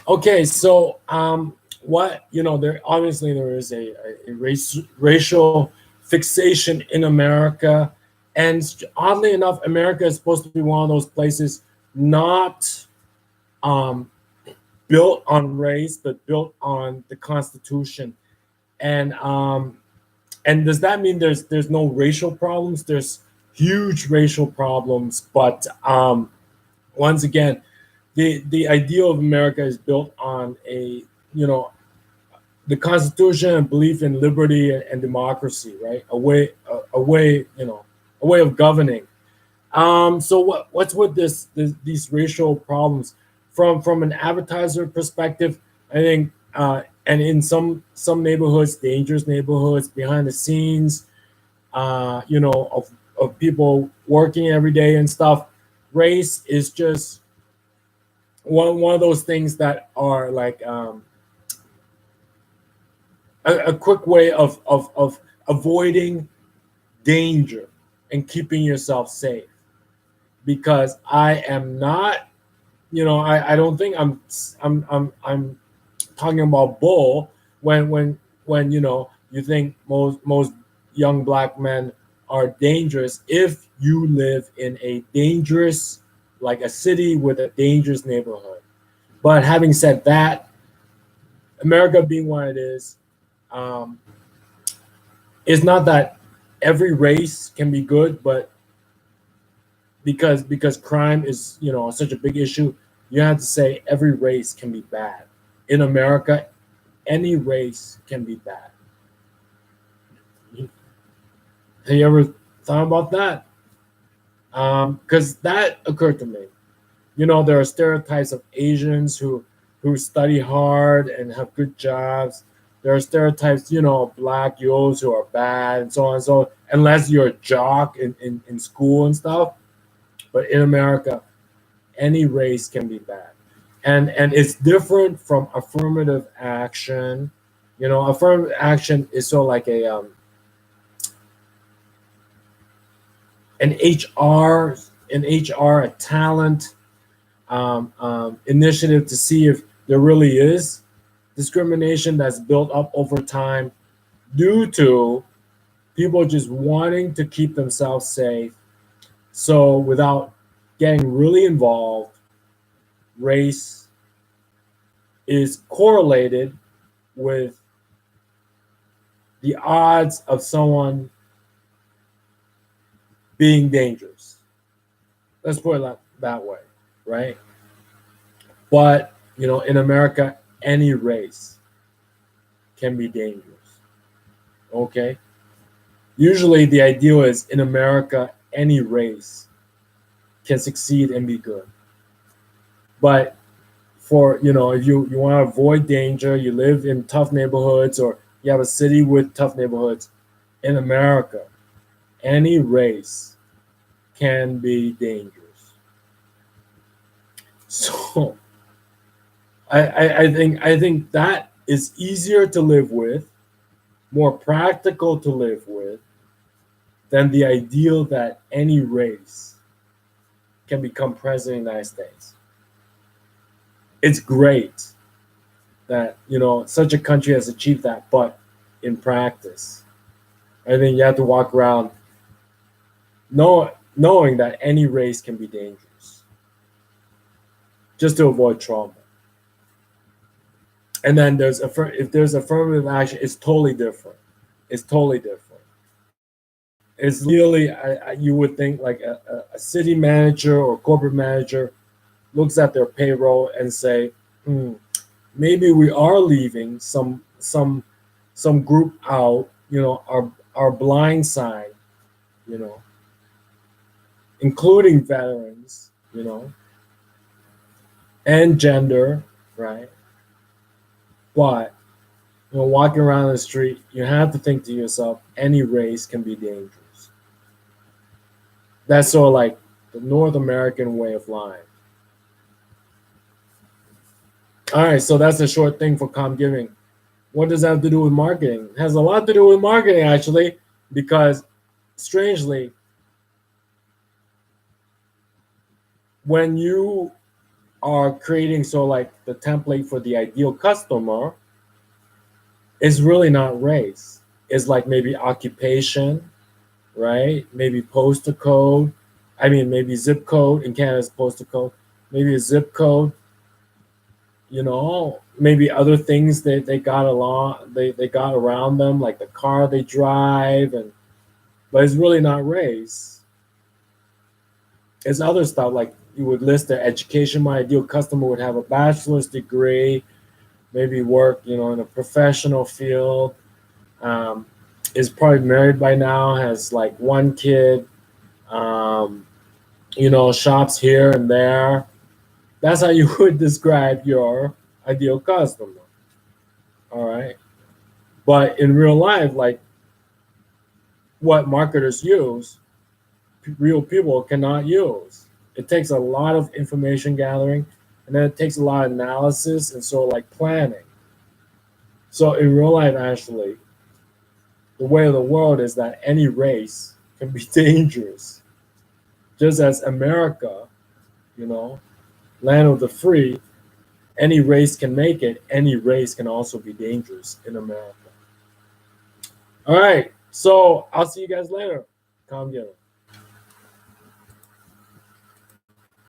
Okay, so what there obviously there is a racial fixation in America, and oddly enough, America is supposed to be one of those places not um, built on race, but built on the Constitution. And and does that mean there's no racial problems? There's huge racial problems, but once again, the ideal of America is built on you know the Constitution and belief in liberty and democracy, right? A way of governing. So what's with these racial problems from an advertiser perspective? I think, and in some neighborhoods, dangerous neighborhoods, behind the scenes, of people working every day and stuff. Race is just one of those things that are like a quick way of avoiding danger and keeping yourself safe. Because I am not, I don't think I'm talking about bull when you think most young black men are dangerous if you live in a dangerous, like a city with a dangerous neighborhood. But having said that, America being what it is, um, it's not that every race can be good, but because crime is such a big issue, you have to say every race can be bad. In America, any race can be bad. Have you ever thought about that? Because that occurred to me. There are stereotypes of Asians who study hard and have good jobs. There are stereotypes, of black youths who are bad and so on and so. Unless you're a jock in school and stuff, but in America, any race can be bad, and it's different from affirmative action. Affirmative action is sort of like an HR, a talent initiative to see if there really is discrimination that's built up over time due to people just wanting to keep themselves safe. So without getting really involved, race is correlated with the odds of someone being dangerous. Let's put it that way, right? But, in America, any race can be dangerous. Okay? Usually the ideal is in America, any race can succeed and be good. But for, if you want to avoid danger, you live in tough neighborhoods or you have a city with tough neighborhoods, in America, any race can be dangerous. So I think that is easier to live with, more practical to live with, than the ideal that any race can become president of the United States. It's great that such a country has achieved that, but in practice, I think you have to walk around knowing that any race can be dangerous, just to avoid trauma. And then if there's affirmative action, it's totally different. It's totally different. It's literally, you would think like a city manager or corporate manager looks at their payroll and say, maybe we are leaving some group out, our blind side, including veterans, and gender, right? But walking around the street, you have to think to yourself, any race can be dangerous. That's sort of like the North American way of life. All right, so that's a short thing for COMMGiving. What does that have to do with marketing? It has a lot to do with marketing, actually, because strangely, when you are creating, so like the template for the ideal customer is really not race. It's like maybe occupation, right? Maybe postal code. I mean, maybe zip code. In Canada's postal code. Maybe a zip code. You know, maybe other things that they got along, they got around them, like the car they drive, and but it's really not race. It's other stuff like you would list their education. My ideal customer would have a bachelor's degree, maybe work, you know, in a professional field. Um, is probably married by now, has like one kid, um, you know, shops here and there. That's how you would describe your ideal customer. All right. But in real life, like what marketers use, real people cannot use. It takes a lot of information gathering, and then it takes a lot of analysis and so like planning. So in real life, actually, the way of the world is that any race can be dangerous. Just as America, you know, land of the free, any race can make it, any race can also be dangerous in America. All right. So I'll see you guys later. COMMGiving.